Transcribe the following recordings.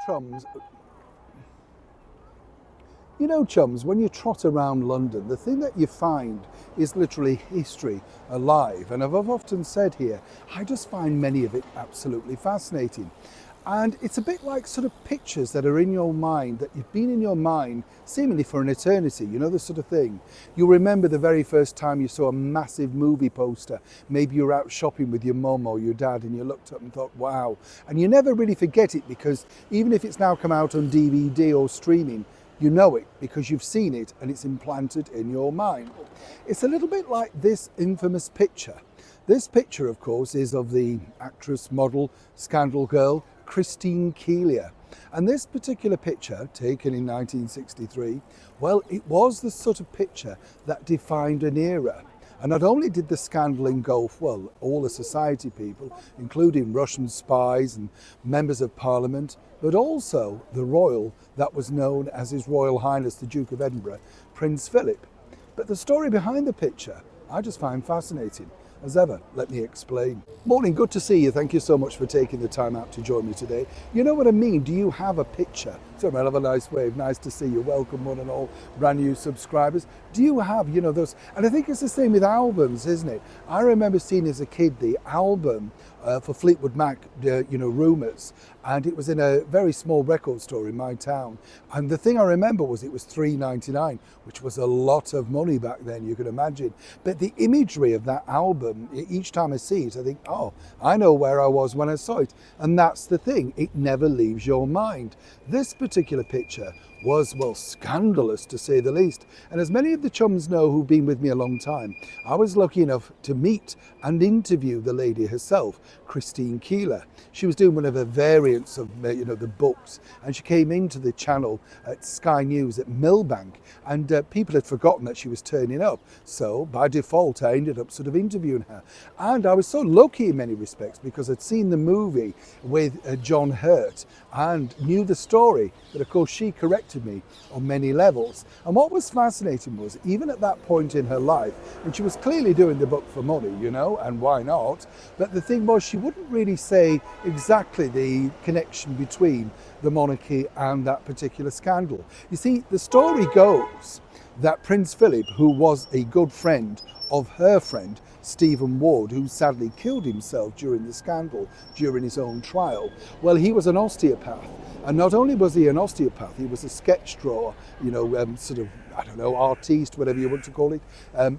chums, chums, when you trot around London, the thing that you find is literally history alive. And I've often said here, I just find many of it absolutely fascinating. And it's a bit like sort of pictures that are in your mind, that you've been in your mind seemingly for an eternity, this sort of thing. You'll remember the very first time you saw a massive movie poster. Maybe you were out shopping with your mum or your dad and you looked up and thought, wow. And you never really forget it, because even if it's now come out on DVD or streaming, you know it because you've seen it and it's implanted in your mind. It's a little bit like this infamous picture. This picture, of course, is of the actress, model, scandal girl, Christine Keeler. And this particular picture, taken in 1963, well, it was the sort of picture that defined an era. And not only did the scandal engulf, well, all the society people, including Russian spies and members of Parliament, but also the royal that was known as His Royal Highness the Duke of Edinburgh, Prince Philip. But the story behind the picture, I just find fascinating. As ever, let me explain. Morning, good to see you. Thank you so much for taking the time out to join me today. You know what I mean? Do you have a picture? So I have a nice wave. Nice to see you. Welcome, one and all brand new subscribers. Do you have, those? And I think it's the same with albums, isn't it? I remember seeing as a kid the album for Fleetwood Mac, Rumours, and it was in a very small record store in my town. And the thing I remember was it was $3.99, which was a lot of money back then, you can imagine. But the imagery of that album, each time I see it, I think, oh, I know where I was when I saw it. And that's the thing, it never leaves your mind. This particular picture was, well, scandalous to say the least. And as many of the chums know who've been with me a long time, I was lucky enough to meet and interview the lady herself, Christine Keeler. She was doing one of her variants of, the books, and she came into the channel at Sky News at Millbank, and people had forgotten that she was turning up. So by default, I ended up sort of interviewing her. And I was so lucky in many respects, because I'd seen the movie with John Hurt and knew the story, but of course she corrected me on many levels. And what was fascinating was, even at that point in her life, and she was clearly doing the book for money, and why not? But the thing was, she wouldn't really say exactly the connection between the monarchy and that particular scandal. You see, the story goes that Prince Philip, who was a good friend of her friend, Stephen Ward, who sadly killed himself during the scandal, during his own trial, well, he was an osteopath. And not only was he an osteopath, he was a sketch drawer, artiste, whatever you want to call it,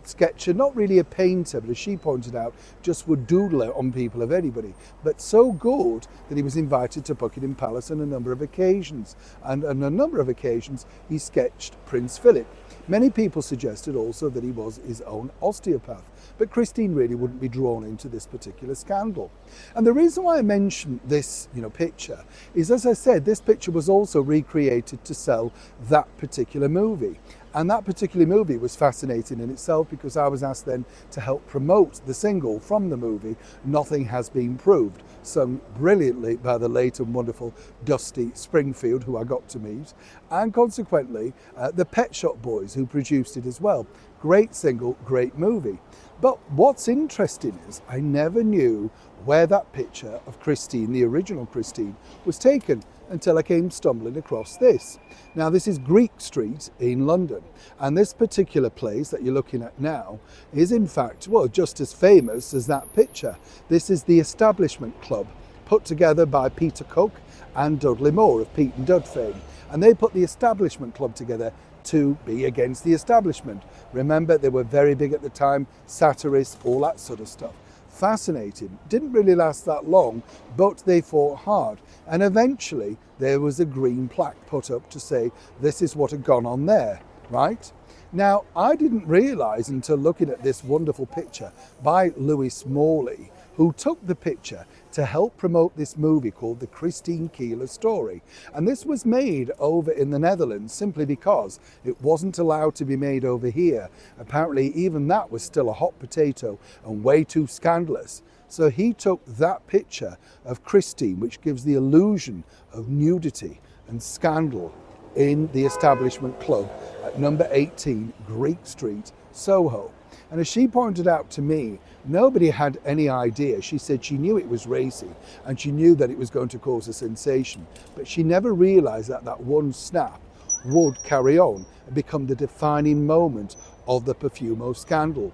sketcher, not really a painter, but as she pointed out, just would doodle on people of anybody. But so good that he was invited to Buckingham Palace on a number of occasions. And on a number of occasions, he sketched Prince Philip. Many people suggested also that he was his own osteopath, but Christine really wouldn't be drawn into this particular scandal. And the reason why I mentioned this, picture is, as I said, this picture was also recreated to sell that particular movie. And that particular movie was fascinating in itself, because I was asked then to help promote the single from the movie, Nothing Has Been Proved, sung brilliantly by the late and wonderful Dusty Springfield, who I got to meet, and consequently the Pet Shop Boys, who produced it as well. Great single, great movie. But what's interesting is I never knew where that picture of Christine, the original Christine, was taken until I came stumbling across this. Now, this is Greek Street in London, and this particular place that you're looking at now is in fact, well, just as famous as that picture. This is the Establishment Club, put together by Peter Cook and Dudley Moore of Pete and Dud fame. And they put the Establishment Club together to be against the establishment. Remember, they were very big at the time, satirists, all that sort of stuff. Fascinating. Didn't really last that long, but they fought hard. And eventually there was a green plaque put up to say this is what had gone on there, right? Now, I didn't realise until looking at this wonderful picture by Lewis Morley, who took the picture to help promote this movie called The Christine Keeler Story. And this was made over in the Netherlands simply because it wasn't allowed to be made over here. Apparently even that was still a hot potato and way too scandalous. So he took that picture of Christine, which gives the illusion of nudity and scandal, in the Establishment Club at number 18 Greek Street, Soho. And as she pointed out to me, nobody had any idea. She said she knew it was racy and she knew that it was going to cause a sensation, but she never realised that that one snap would carry on and become the defining moment of the Perfumo scandal.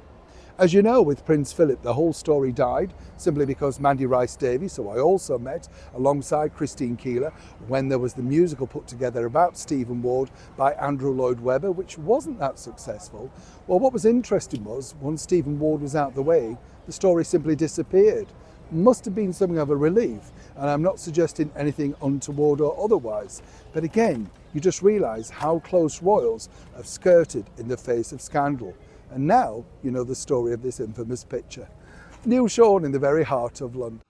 As you know, with Prince Philip, the whole story died simply because Mandy Rice Davies, who I also met alongside Christine Keeler, when there was the musical put together about Stephen Ward by Andrew Lloyd Webber, which wasn't that successful. Well, what was interesting was, once Stephen Ward was out the way, the story simply disappeared. Must have been something of a relief, and I'm not suggesting anything untoward or otherwise. But again, you just realise how close royals have skirted in the face of scandal. And now you know the story of this infamous picture. Neil Sean in the very heart of London.